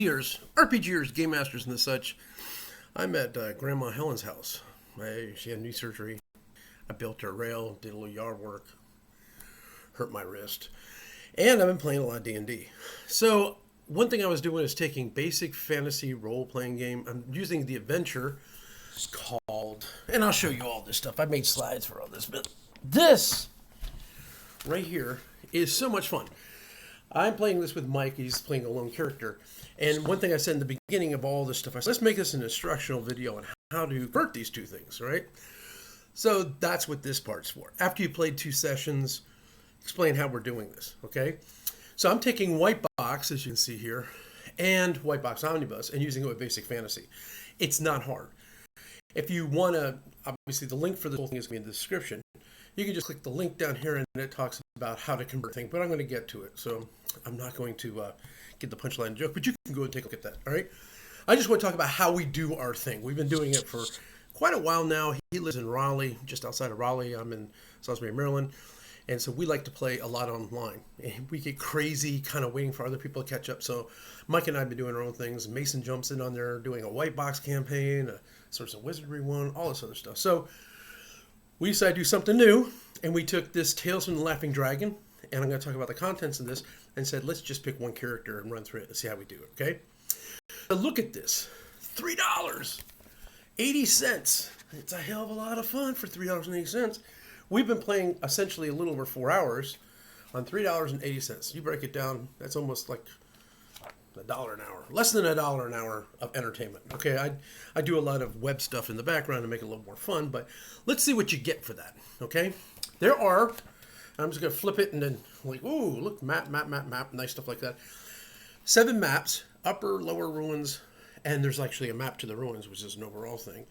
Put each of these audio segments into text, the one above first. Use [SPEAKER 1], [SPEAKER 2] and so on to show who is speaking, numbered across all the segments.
[SPEAKER 1] RPGers, game masters, and the such. I'm at Grandma Helen's house. She had knee surgery. I built her a rail, did a little yard work, hurt my wrist, and I've been playing a lot of D&D. So one thing I was doing is taking basic fantasy role-playing game. I'm using the adventure called, and I'll show you all this stuff. I made slides for all this, but this right here is so much fun. I'm playing this with Mike. He's playing a lone character. And one thing I said in the beginning of all this stuff, I said, let's make this an instructional video on how to convert these two things, right? So that's what this part's for. After you played 2 sessions, explain how we're doing this, okay? So I'm taking White Box, as you can see here, and White Box Omnibus, and using it with Basic Fantasy. It's not hard. If you want to, obviously the link for the whole thing is going to be in the description. You can just click the link down here and it talks about how to convert things, but I'm going to get to it. So I'm not going to get the punchline joke, but you can go and take a look at that, all right? I just want to talk about how we do our thing. We've been doing it for quite a while now. He lives in Raleigh, just outside of Raleigh. I'm in Salisbury, Maryland. And so we like to play a lot online. And we get crazy kind of waiting for other people to catch up. So Mike and I have been doing our own things. Mason jumps in on there doing a White Box campaign, a Source of Wizardry one, all this other stuff. So we decided to do something new, and we took this Tales from the Laughing Dragon, and I'm going to talk about the contents of this, and said, let's just pick one character and run through it and see how we do it, okay? So look at this. $3.80. It's a hell of a lot of fun for $3.80. We've been playing essentially a little over 4 hours on $3.80. You break it down, that's almost like $1 an hour. Less than $1 an hour of entertainment. Okay, I do a lot of web stuff in the background to make it a little more fun, but let's see what you get for that, okay? There are, I'm just going to flip it and then like, ooh, look, map, nice stuff like that. 7 maps, upper, lower ruins, and there's actually a map to the ruins, which is an overall thing.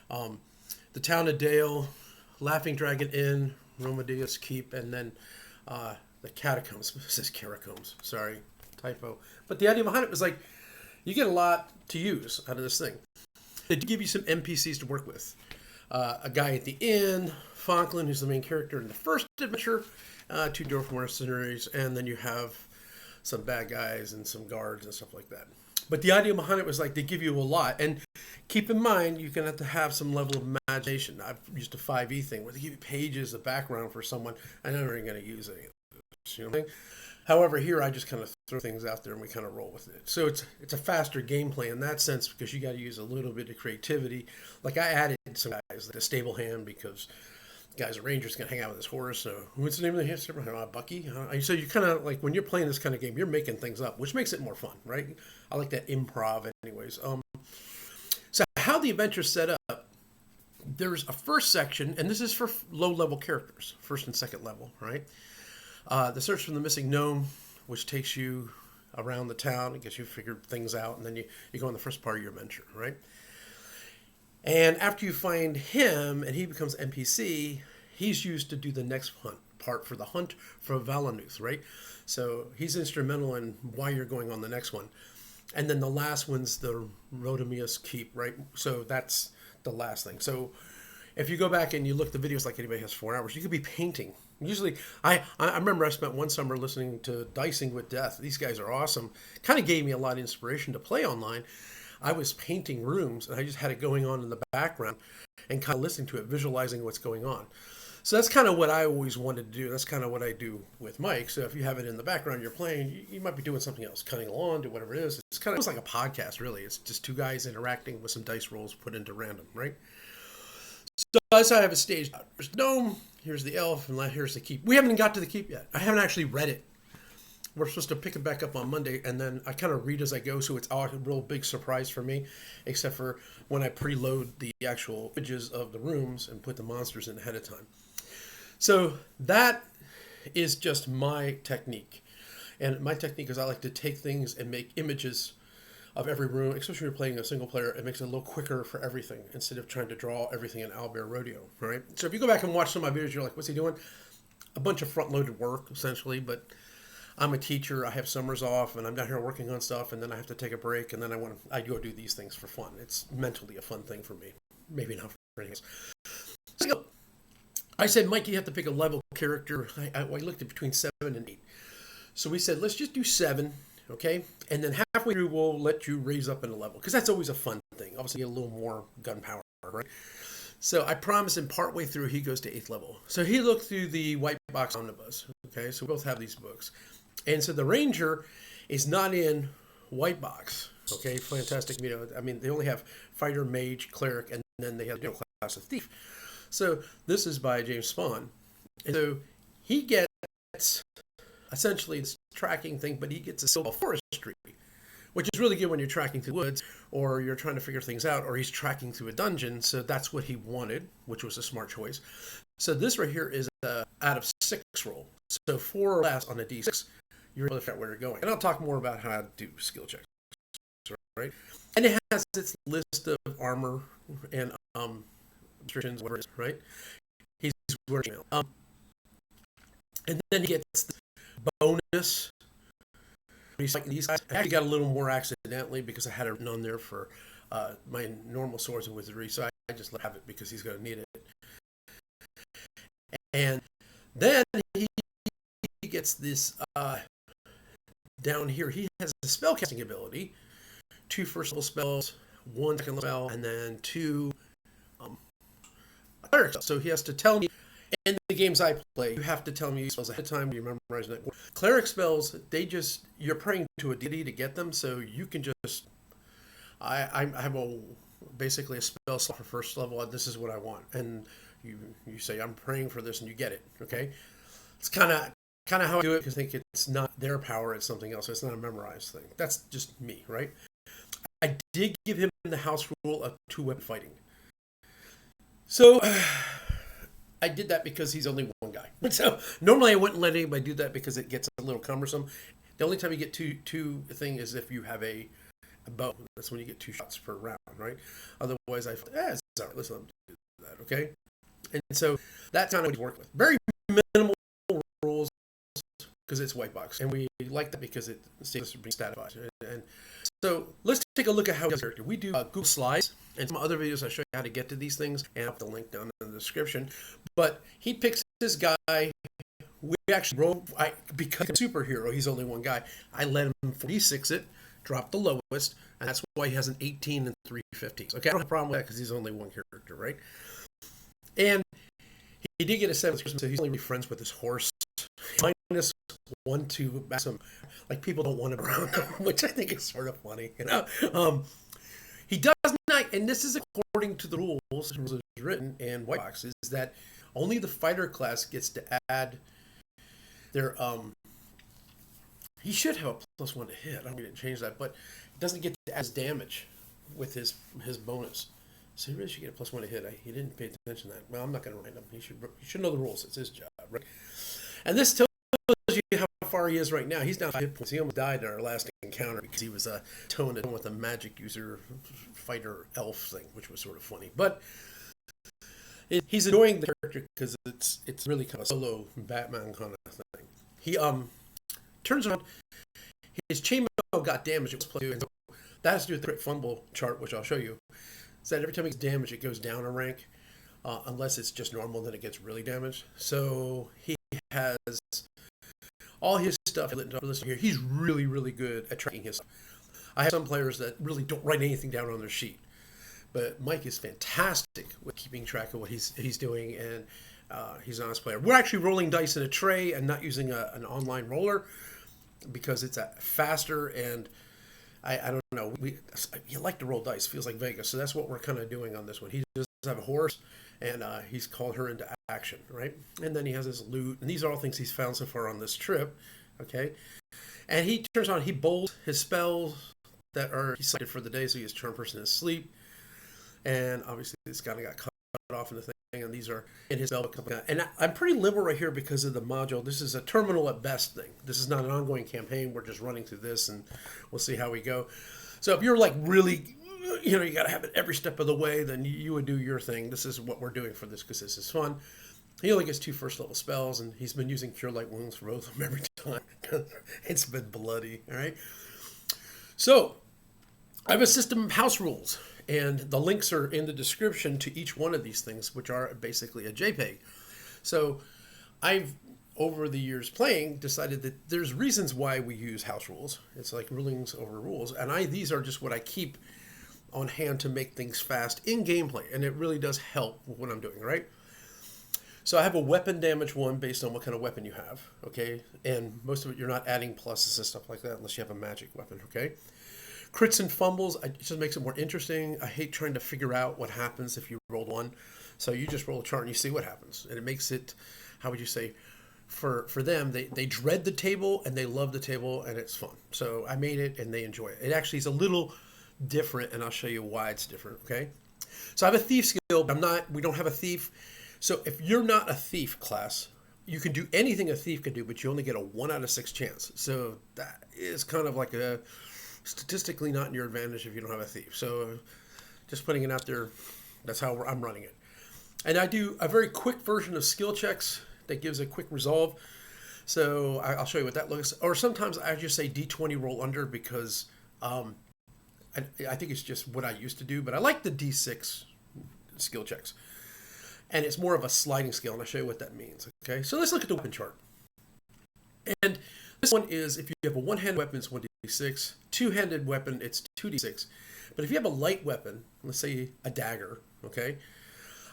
[SPEAKER 1] The town of Dale, Laughing Dragon Inn, Romadeus Keep, and then the catacombs. This is catacombs, sorry, typo. But the idea behind it was like, you get a lot to use out of this thing. They do give you some NPCs to work with. A guy at the inn, Fonklin, who's the main character in the first adventure, 2 dwarf mercenaries, and then you have some bad guys and some guards and stuff like that. But the idea behind it was like they give you a lot. And keep in mind, you're going to have some level of imagination. I've used a 5e thing where they give you pages of background for someone. I know they're going to use any of this, you know what I mean? However, here I just kind of throw things out there and we kind of roll with it. So it's a faster gameplay in that sense because you got to use a little bit of creativity. Like I added some guys, like a stable hand, because the guy's a ranger's going to hang out with his horse. So what's the name of the hamster? Bucky? So you kind of like when you're playing this kind of game, you're making things up, which makes it more fun, right? I like that improv anyways. So how the adventure's set up, there's a first section, and this is for low-level characters, first and second level, right? The search for the missing gnome, which takes you around the town and gets you figured things out, and then you go on the first part of your adventure, right? And after you find him and he becomes NPC, he's used to do the next part for the hunt for Valanuth, right? So he's instrumental in why you're going on the next one. And then the last one's the Romadeus Keep, right? So that's the last thing. So if you go back and you look at the videos like anybody has 4 hours, you could be painting. Usually, I remember I spent one summer listening to Dicing with Death. These guys are awesome. Kind of gave me a lot of inspiration to play online. I was painting rooms, and I just had it going on in the background and kind of listening to it, visualizing what's going on. So that's kind of what I always wanted to do. That's kind of what I do with Mike. So if you have it in the background, you're playing, you might be doing something else, cutting a lawn, do whatever it is. It's kind of almost like a podcast, really. It's just 2 guys interacting with some dice rolls put into random, right? So that's how I have it staged out. There's the gnome, here's the elf, and here's the keep. We haven't got to the keep yet. I haven't actually read it. We're supposed to pick it back up on Monday, and then I kind of read as I go, so it's a real big surprise for me, except for when I preload the actual images of the rooms and put the monsters in ahead of time. So that is just my technique. And my technique is I like to take things and make images of every room, especially when you're playing a single player. It makes it a little quicker for everything instead of trying to draw everything in Owlbear Rodeo, right? So if you go back and watch some of my videos, you're like, what's he doing? A bunch of front-loaded work, essentially, but I'm a teacher. I have summers off, and I'm down here working on stuff, and then I have to take a break, and then I go do these things for fun. It's mentally a fun thing for me. Maybe not for anything else. So I said, Mike, you have to pick a level character. I looked at between 7 and 8. So we said, let's just do 7. Okay, and then halfway through we'll let you raise up in a level because that's always a fun thing. Obviously, get a little more gunpowder, right? So I promise him partway through he goes to 8th level. So he looked through the white box omnibus. Okay, so we both have these books, and so the ranger is not in white box. Okay, fantastic. I mean, they only have fighter, mage, cleric, and then they have class of thief. So this is by James Spahn, and so he gets essentially this tracking thing, but he gets a silver forestry, which is really good when you're tracking through the woods or you're trying to figure things out, or he's tracking through a dungeon. So that's what he wanted, which was a smart choice. So this right here is a out of 6 roll. So 4 or less on a d6, you're able to figure out where you're going. And I'll talk more about how to do skill checks, right? And it has its list of armor and restrictions, whatever it is, right? He's wearing and then he gets the bonus. He's like these guys. I actually got a little more accidentally because I had it written on there for my normal swords and wizardry, so I just have it because he's going to need it. And then he gets this down here. He has a spellcasting ability, 2 first level spells, 1 second level spell, and then 2 cleric spells. So he has to tell me. In the games I play, you have to tell me spells ahead of time. You memorize that. Cleric spells, you're praying to a deity to get them, so you can just. I have basically a spell slot for first level. This is what I want, and you say I'm praying for this, and you get it. Okay, it's kind of how I do it because I think it's not their power; it's something else. It's not a memorized thing. That's just me, right? I did give him the house rule of 2-weapon fighting, so. I did that because he's only one guy. So normally I wouldn't let anybody do that because it gets a little cumbersome. The only time you get two thing is if you have a bow. That's when you get 2 shots per round, right? Otherwise, it's all right. Let's let him do that, okay? And so that's kind of what we work with. Very minimal rules because it's white box, and we like that because it stays us from being statified. And so let's take a look at how he does character. We do Google Slides and some other videos I show you how to get to these things, and I'll have the link down in the description. But he picks this guy. We actually roll because he's a superhero. He's only one guy. I let him 46 it, drop the lowest, and that's why he has an 18 and 3 15s. Okay, I don't have a problem with that because he's only one character, right? And he did get a 7th, so he's only really friends with his horse. Minus 1 to maximum. Like people don't want him around him, which I think is sort of funny, you know. He does not, and this is according to the rules as written in white box, is that only the fighter class gets to add their he should have a +1 to hit. I didn't change that, but it doesn't get to add his damage with his bonus. So he really should get a +1 to hit. He didn't pay attention to that. Well, I'm not going to write him. He should know the rules. It's his job, right? And this tells you how far he is right now. He's down 5 hit points. He almost died in our last encounter because he was toned with a magic user fighter elf thing, which was sort of funny. But he's annoying the character because it's really kind of a solo Batman kind of thing. He turns around, his chainmail got damaged. It was played, and so that has to do with the crit fumble chart, which I'll show you. Is that every time he gets damaged, it goes down a rank, unless it's just normal, then it gets really damaged. So he has all his stuff. Listen here, he's really, really good at tracking his stuff. I have some players that really don't write anything down on their sheet, but Mike is fantastic with keeping track of what he's doing, and he's an honest player. We're actually rolling dice in a tray and not using an online roller because it's faster, and I don't know. You like to roll dice. Feels like Vegas, so that's what we're kind of doing on this one. He does have a horse, and he's called her into action, right? And then he has his loot, and these are all things he's found so far on this trip, okay? And he turns on, he bowls his spells that are he's selected for the day, so he has turn person is sleep, and obviously this guy got cut off in the thing, and these are in his spell. And I'm pretty liberal right here because of the module. This is a terminal at best thing. This is not an ongoing campaign. We're just running through this, and we'll see how we go. So if you're like really, you got to have it every step of the way, then you would do your thing. This is what we're doing for this because this is fun. He only gets 2 first level spells, and he's been using Cure Light Wounds for both of them every time. It's been bloody, all right? So I have a system of house rules, and the links are in the description to each one of these things, which are basically a JPEG. So I've over the years playing, decided that there's reasons why we use house rules. It's like rulings over rules, and these are just what I keep on hand to make things fast in gameplay, and it really does help with what I'm doing, right? So I have a weapon damage one based on what kind of weapon you have, okay? And most of it, you're not adding pluses and stuff like that unless you have a magic weapon, okay? Crits and fumbles, it just makes it more interesting. I hate trying to figure out what happens if you rolled one. So you just roll a chart and you see what happens. And it makes it, how would you say, for them, they dread the table and they love the table and it's fun. So I made it and they enjoy it. It actually is a little different, and I'll show you why it's different, okay? So I have a thief skill, but we don't have a thief. So if you're not a thief class, you can do anything a thief can do, but you only get a 1 out of 6 chance. So that is kind of like a statistically not in your advantage if you don't have a thief. So just putting it out there, that's how I'm running it. And I do a very quick version of skill checks that gives a quick resolve. So I'll show you what that looks. Or sometimes I just say D20 roll under because I think it's just what I used to do, but I like the D6 skill checks. And it's more of a sliding scale, and I'll show you what that means. Okay, so let's look at the weapon chart. And this one is, if you have a one-handed weapon, it's 1d6. Two-handed weapon, it's 2d6. But if you have a light weapon, let's say a dagger, okay,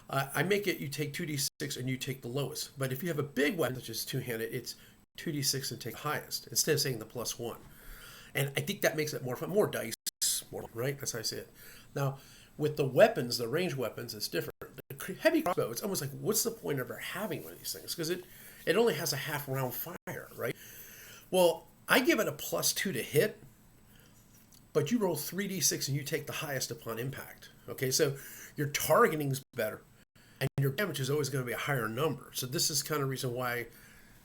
[SPEAKER 1] I make it you take 2d6 and you take the lowest. But if you have a big weapon, which is two-handed, it's 2d6 and take the highest, instead of saying the +1. And I think that makes it more fun, more dice, more, right? That's how I see it. Now, with the weapons, the ranged weapons, it's different. The heavy crossbow, it's almost like, what's the point of ever having one of these things? Because it only has a half round fire, right? Well, I give it a +2 to hit, but you roll 3d6 and you take the highest upon impact. Okay, so your targeting's better, and your damage is always going to be a higher number. So this is kind of reason why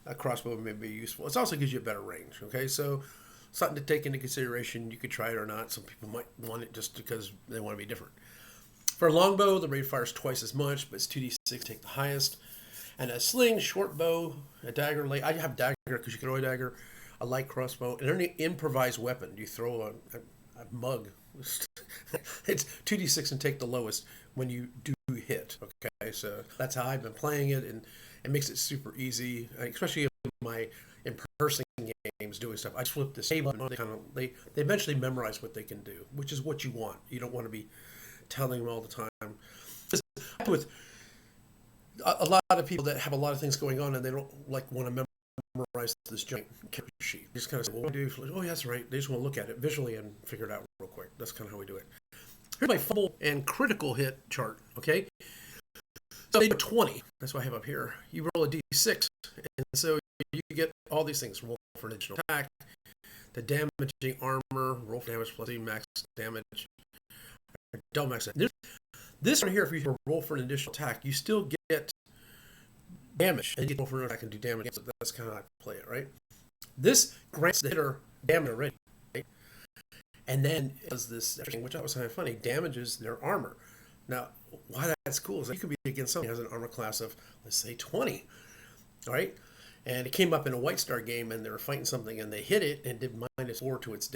[SPEAKER 1] a crossbow may be useful. It also gives you a better range. Okay, so something to take into consideration. You could try it or not. Some people might want it just because they want to be different. For a longbow, the rate of fire is twice as much, but it's 2d6, take the highest. And a sling, short bow, a dagger, I have dagger because you can always dagger, a light crossbow, and any improvised weapon. You throw a mug. It's 2d6 and take the lowest when you do hit. Okay, so that's how I've been playing it, and it makes it super easy, especially in my in-person games doing stuff. I just flip this table and they eventually memorize what they can do, which is what you want. You don't want to be telling them all the time. With a lot of people that have a lot of things going on and they don't want to memorize this giant character sheet. They just kind of say, well, what do you do? Oh, yeah, that's right. They just want to look at it visually and figure it out real quick. That's kind of how we do it. Here's my fumble and critical hit chart, okay? So 20, that's what I have up here. You roll a d6, and so you get all these things. Roll for an additional attack, the damaging armor, roll for damage plus max damage, double max damage. This one here, if you roll for an additional attack, you still get damage, and you get roll for an attack and do damage. So that's kind of how I play it, right? This grants the hitter damage already, right? And then it does this thing, which I was kind of funny, damages their armor. Now, why that's cool is that you could be against somebody who has an armor class of, let's say, 20, all right? And it came up in a White Star game, and they were fighting something, and they hit it and did -4 to its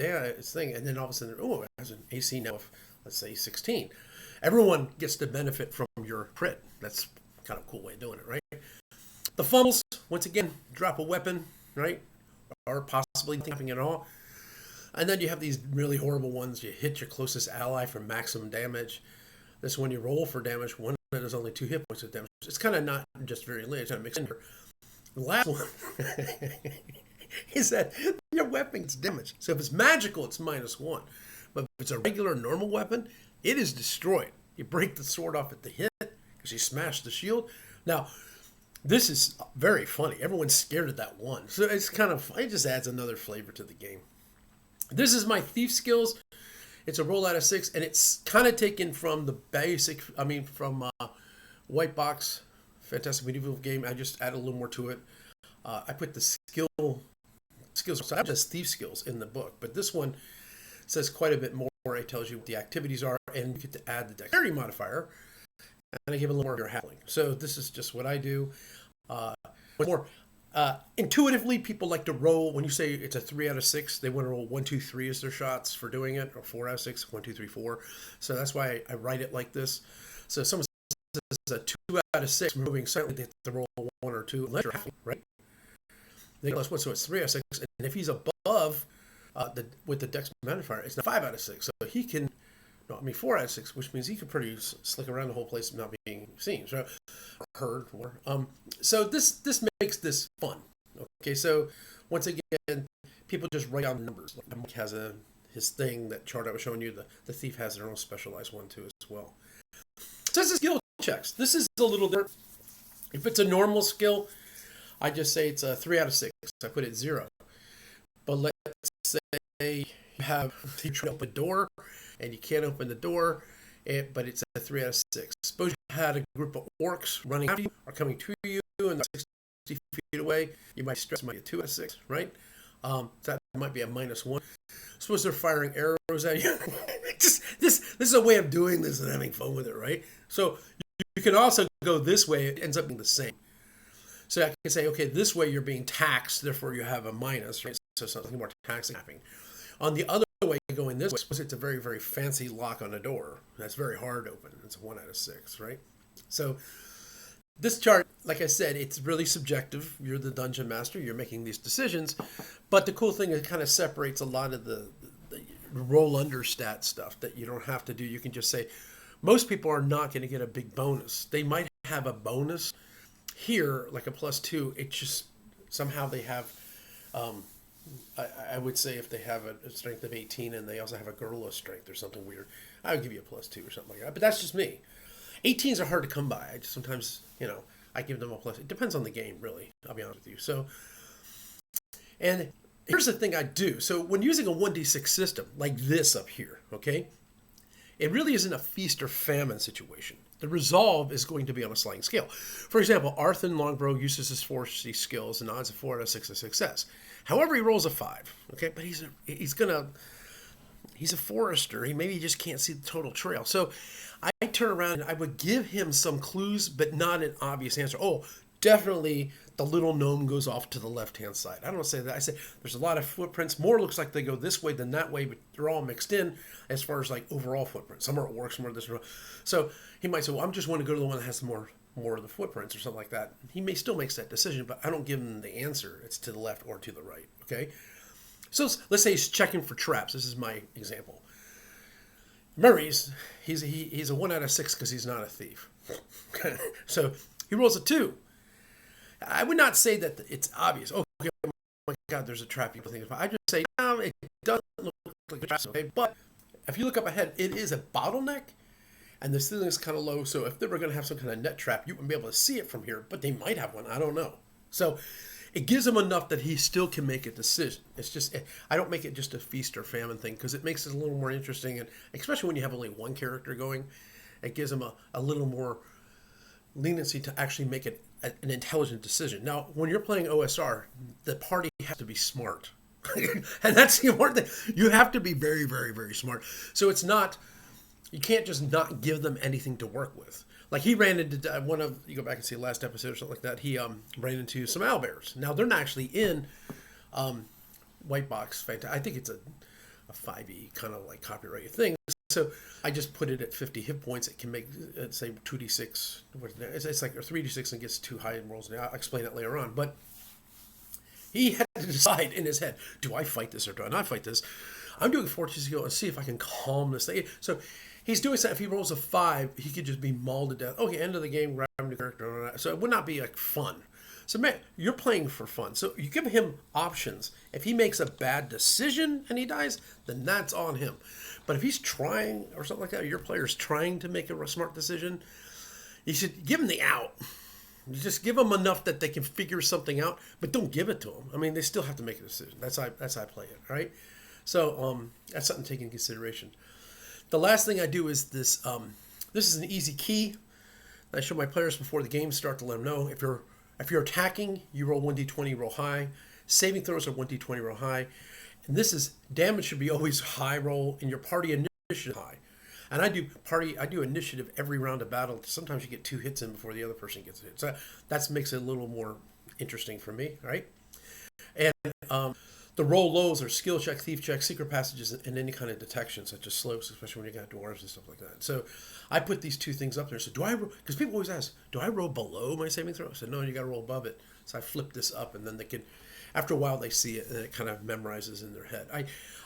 [SPEAKER 1] thing, and then all of a sudden, it has an AC now of, let's say, 16. Everyone gets to benefit from your crit. That's kind of a cool way of doing it, right? The fumbles, once again, drop a weapon, right? Or possibly nothing at all. And then you have these really horrible ones. You hit your closest ally for maximum damage. This one you roll for damage. One that has only 2 hit points of damage. It's kind of not just very late. It's kind of mixed in here. The last one is that your weapon gets damage. So if it's magical, it's -1. But if it's a regular, normal weapon, it is destroyed. You break the sword off at the hit because you smash the shield. Now, this is very funny. Everyone's scared of that one. So it's kind of, it just adds another flavor to the game. This is my thief skills. It's a roll out of 6, and it's kind of taken from the basic, from White Box, Fantastic Medieval game. I just add a little more to it. I put the skills, so I have just thief skills in the book, but this one says quite a bit more. It tells you what the activities are, and you get to add the dexterity modifier, and I give a little more of your halfling. So this is just what I do. More intuitively, people like to roll. When you say it's a 3 out of 6, they want to roll 1, 2, 3 as their shots for doing it, or 4 out of 6, 1, 2, 3, 4. So that's why I write it like this. So if someone says a 2 out of 6, moving silently, they have to roll 1 or 2, unless you're halfling, right? They get +1, so it's 3 out of 6. And if he's above with the dex modifier, it's 5 out of 6. So he can, no, I mean 4 out of 6, which means he could pretty slick around the whole place not being seen, so heard. So this makes this fun. Okay, so once again, people just write down numbers. Like Mike has his thing, that chart I was showing you. The thief has their own specialized one too as well. So this is skill checks. This is a little different. If it's a normal skill, I just say it's a 3 out of 6. I put it 0. But let's say you try to open a door and you can't open the door, but it's a 3 out of 6. Suppose you had a group of orcs running after you or coming to you and they're 60 feet away. You might stress might be a 2 out of 6, right? That might be a -1. Suppose they're firing arrows at you. This is a way of doing this and having fun with it, right? So you can also go this way. It ends up being the same. So I can say, okay, this way you're being taxed, therefore you have a minus, right? So something more taxing happening. On the other way, going this way, suppose it's a very, very fancy lock on a door. That's very hard to open. It's a 1 out of 6, right? So this chart, like I said, it's really subjective. You're the dungeon master. You're making these decisions. But the cool thing is it kind of separates a lot of the roll under stat stuff that you don't have to do. You can just say, most people are not going to get a big bonus. They might have a bonus here, like a +2. It's just somehow they have, I would say if they have a strength of 18 and they also have a gorilla strength or something weird, I would give you a +2 or something like that. But that's just me. 18s are hard to come by. I just sometimes, I give them a plus. It depends on the game, really. I'll be honest with you. So, and here's the thing I do. So when using a 1d6 system like this up here, okay, it really isn't a feast or famine situation. The resolve is going to be on a sliding scale. For example, Arthur Longborough uses his forestry skills and odds of 4 out of 6 of success. However, he rolls a 5, okay, but he's a forester. He maybe just can't see the total trail. So I turn around and I would give him some clues, but not an obvious answer. Oh, definitely the little gnome goes off to the left-hand side. I don't say that. I say there's a lot of footprints. More looks like they go this way than that way, but they're all mixed in as far as like overall footprints. Some are at work, some are this. So he might say, well, I'm just want to go to the one that has more of the footprints or something like that. He may still makes that decision, but I don't give him the answer. It's to the left or to the right, okay? So let's say he's checking for traps. This is my example. Murray's, he's a 1 out of 6 because he's not a thief. So he rolls a 2. I would not say that it's obvious. Oh, okay, oh my God, there's a trap. People think about. I just say, no, it doesn't look like a trap. Okay, but if you look up ahead, it is a bottleneck, and the ceiling is kind of low. So if they were going to have some kind of net trap, you wouldn't be able to see it from here. But they might have one. I don't know. So it gives him enough that he still can make a decision. It's just, I don't make it just a feast or famine thing because it makes it a little more interesting, and especially when you have only one character going, it gives him a little more leniency to actually make it an intelligent decision. Now, when you're playing OSR, the party has to be smart. And that's the important thing. You have to be very, very, very smart. So it's not, you can't just not give them anything to work with. Like he ran into you go back and see the last episode or something like that, he ran into some owlbears. Now, they're not actually in White Box. I think it's a 5e kind of like copyrighted thing. So I just put it at 50 hit points. It can make, say, 2d6. It's like 3d6 and gets 2 high rolls. Now, I'll explain that later on. But he had to decide in his head, do I fight this or do I not fight this? I'm doing fortune skill and see if I can calm this thing. So he's doing something. If he rolls a 5, he could just be mauled to death. Okay, end of the game, grab him to character. So it would not be like fun. So man, you're playing for fun. So you give him options. If he makes a bad decision and he dies, then that's on him. But if he's trying or something like that, or your player's trying to make a smart decision, you should give him the out. You just give them enough that they can figure something out, but don't give it to them. I mean, they still have to make a decision. That's how I play it, all right? So that's something to take into consideration. The last thing I do is this. This is an easy key that I show my players before the game start to let them know. If you're attacking, you roll 1d20, roll high. Saving throws are 1d20, roll high. And this is, damage should be always high roll, and your party initiative high. And I do initiative every round of battle. Sometimes you get 2 hits in before the other person gets a hit. So that makes it a little more interesting for me, right? And the roll lows are skill check, thief check, secret passages, and any kind of detection, such as slopes, especially when you got dwarves and stuff like that. So I put these 2 things up there. So because people always ask, do I roll below my saving throw? I said, no, you got to roll above it. So I flip this up, and then they can, after a while they see it and it kind of memorizes in their head.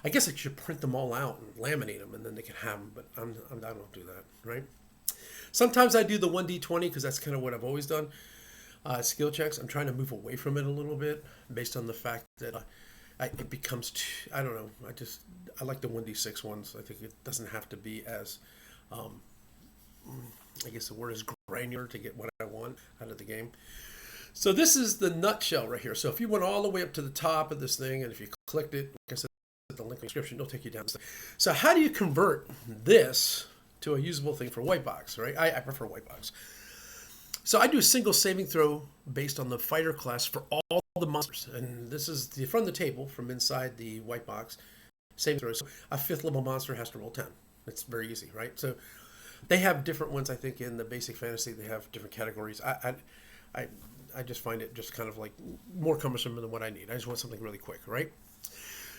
[SPEAKER 1] I guess I should print them all out and laminate them and then they can have them, but I don't do that, right? Sometimes I do the 1d20 because that's kind of what I've always done. Skill checks, I'm trying to move away from it a little bit based on the fact that it becomes too, I don't know, I like the 1d6 ones. I think it doesn't have to be as, I guess the word is granular to get what I want out of the game. So this is the nutshell right here. So if you went all the way up to the top of this thing, and if you clicked it, like I said, the link in the description, it'll take you down. So how do you convert this to a usable thing for white box, right? I prefer white box. So I do a single saving throw based on the fighter class for all the monsters. And this is from the table, from inside the white box, saving throws. So a 5th level monster has to roll 10. It's very easy, right? So they have different ones, I think, in the basic fantasy. They have different categories. I just find it just kind of like more cumbersome than what I need. I just want something really quick, right?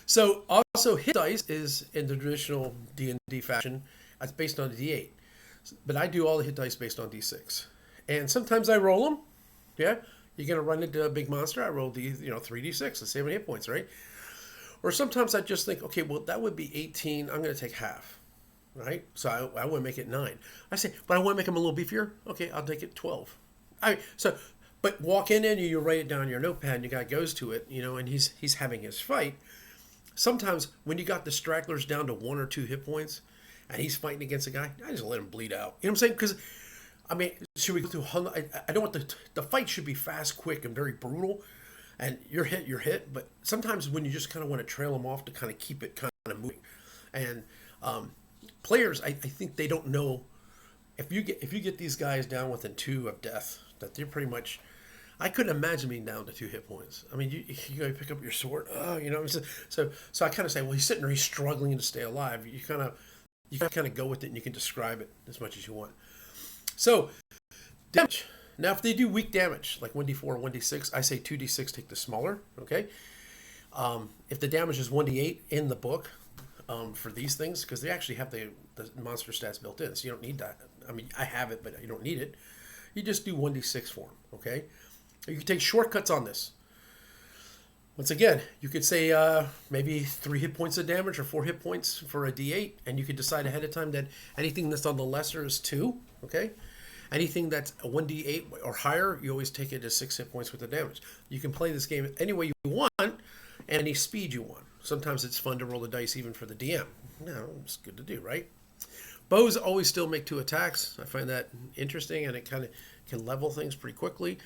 [SPEAKER 1] So also hit dice is in the traditional D&D fashion. It's based on a D8. But I do all the hit dice based on D6. And sometimes I roll them. Yeah, you're going to run into a big monster. I roll 3d6. Let's see how many hit points, right? Or sometimes I just think, okay, well, that would be 18. I'm going to take half, right? So I want to make it 9. I say, but I want to make them a little beefier. Okay, I'll take it 12. But walk in and you write it down in your notepad and your guy goes to it, and he's having his fight. Sometimes when you got the stragglers down to 1 or 2 hit points and he's fighting against a guy, I just let him bleed out. You know what I'm saying? Because should we go through? I don't want the fight should be fast, quick, and very brutal. And you're hit. But sometimes when you just kind of want to trail them off to kind of keep it kind of moving. And players, I think they don't know if you get these guys down within 2 of death, that they're pretty much. I couldn't imagine being down to 2 hit points. I mean, you go pick up your sword. So I kind of say, well, he's sitting there, he's struggling to stay alive. You kind of go with it, and you can describe it as much as you want. So, damage. Now, if they do weak damage, like 1d4 or 1d6, I say 2d6, take the smaller, okay? If the damage is 1d8 in the book for these things, because they actually have the monster stats built in, so you don't need that. I mean, I have it, but you don't need it. You just do 1d6 for them, okay? You can take shortcuts on this. Once again, you could say maybe 3 hit points of damage or 4 hit points for a d8, and you could decide ahead of time that anything that's on the lesser is 2, okay? Anything that's a 1d8 or higher, you always take it as 6 hit points worth of damage. You can play this game any way you want and any speed you want. Sometimes it's fun to roll the dice even for the DM. It's good to do, right? Bows always still make 2 attacks. I find that interesting, and it kind of can level things pretty quickly.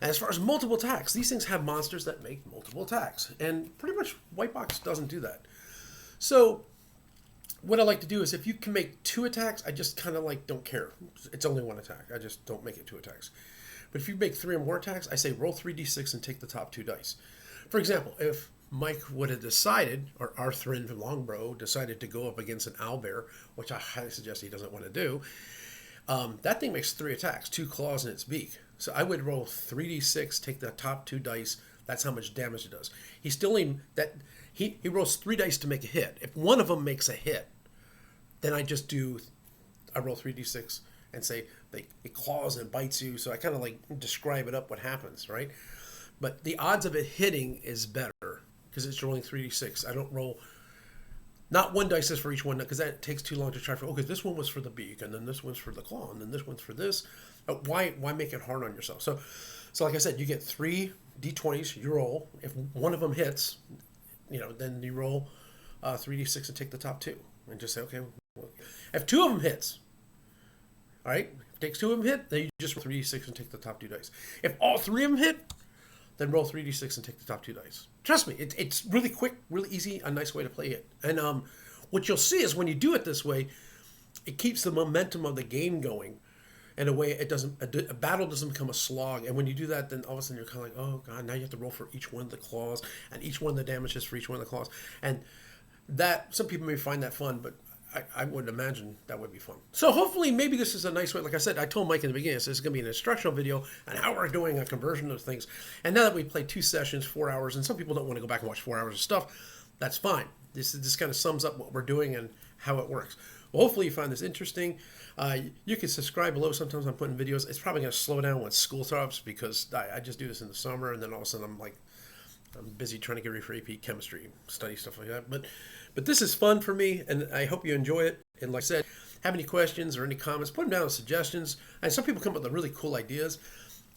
[SPEAKER 1] And as far as multiple attacks, these things have monsters that make multiple attacks. And pretty much White Box doesn't do that. So what I like to do is if you can make 2 attacks, I just kind of don't care. It's only 1 attack. I just don't make it 2 attacks. But if you make 3 or more attacks, I say roll 3d6 and take the top 2 dice. For example, if Mike would have decided, or Arthrin Longbow decided to go up against an owlbear, which I highly suggest he doesn't want to do, that thing makes 3 attacks, 2 claws in its beak. So I would roll 3d6, take the top 2 dice. That's how much damage it does. He rolls 3 dice to make a hit. If one of them makes a hit, then I roll 3d6 and say it claws and bites you. So I kind of describe it up what happens, right? But the odds of it hitting is better because it's rolling 3d6. I don't roll, not 1 dice is for each one because that takes too long to try for. Okay, this one was for the beak, and then this one's for the claw, and then this one's for this. Why make it hard on yourself? So like I said, you get 3 d20s. You roll. If one of them hits, then you roll 3d6 and take the top 2, and just say, okay. If 2 of them hits, all right, if it takes 2 of them hit, then you just roll 3d6 and take the top 2 dice. If all 3 of them hit, then roll 3d6 and take the top 2 dice. Trust me, it's really quick, really easy, a nice way to play it. And what you'll see is when you do it this way, it keeps the momentum of the game going. In a way, a battle doesn't become a slog. And when you do that, then all of a sudden you're kind of like, oh God, now you have to roll for each one of the claws and each one of the damages for each one of the claws. And that, some people may find that fun, but I would imagine that would be fun. So hopefully, maybe this is a nice way. Like I said, I told Mike in the beginning, this is going to be an instructional video on how we're doing a conversion of things. And now that we played 2 sessions, 4 hours, and some people don't want to go back and watch 4 hours of stuff, that's fine. This kind of sums up what we're doing and how it works. Well, hopefully you find this interesting. You can subscribe below. Sometimes I'm putting videos. It's probably going to slow down when school starts because I just do this in the summer, and then all of a sudden I'm I'm busy trying to get ready for AP chemistry, study stuff like that. But this is fun for me, and I hope you enjoy it. And like I said, have any questions or any comments, put them down as suggestions. And some people come up with really cool ideas.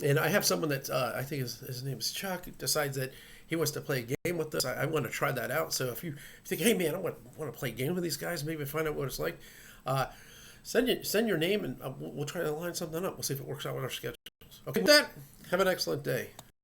[SPEAKER 1] And I have someone that I think his name is Chuck, decides that he wants to play a game with us. I want to try that out. So if you think, hey man, I want to play a game with these guys, maybe find out what it's like, send your name and we'll try to line something up. We'll see if it works out with our schedules. Okay, with that, have an excellent day.